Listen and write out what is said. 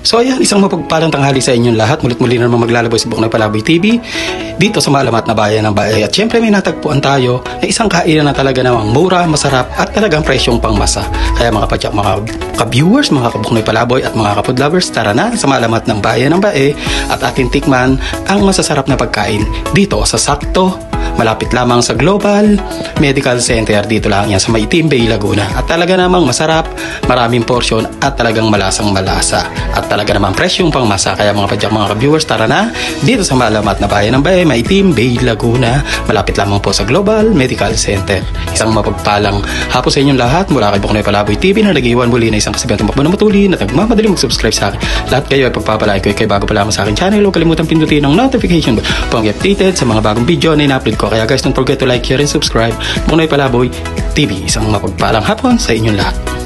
So ayan, isang mapagpalang tanghali sa inyong lahat. Mulit-muli na naman maglalaboy sa Buknoy Palaboy TV dito sa malamat na bayan ng Bae. At syempre may natagpuan tayo na isang kainan na talaga namang mura, masarap at talagang presyong pangmasa. Kaya mga padyak, mga ka-viewers, mga ka-Buknoy Palaboy at mga ka-food lovers, tara na sa malamat ng bayan ng Bae at ating tikman ang masasarap na pagkain dito sa sakto. Malapit lamang sa Global Medical Center, dito lang yan sa Maitim Bay, Laguna. At talaga namang masarap, maraming portion at talagang malasang malasa. At talaga namang presyong pangmasa. Kaya mga padyak, mga ka-viewers, tara na dito sa malamat na bayan ng Bae, Maitim Bay, Laguna. Malapit lamang po sa Global Medical Center. Isang mapagpalang hapon sa inyong lahat mula kay Buknoy Palaboy TV na nag-iwan muli na isang kasabihang tumakbo na matulin at nagmamadaling mag-subscribe sa akin. Lahat kayo ay pagpapalay ko kay bago pa lamang sa akin channel. Huwag kalimutan pindutin ang notification bell upang updated sa mga bagong video na ina-upload ko. Kaya guys, don't forget to like, share, and subscribe. Buknoy Palaboy TV. Isang mapagpalang hapon sa inyong lahat.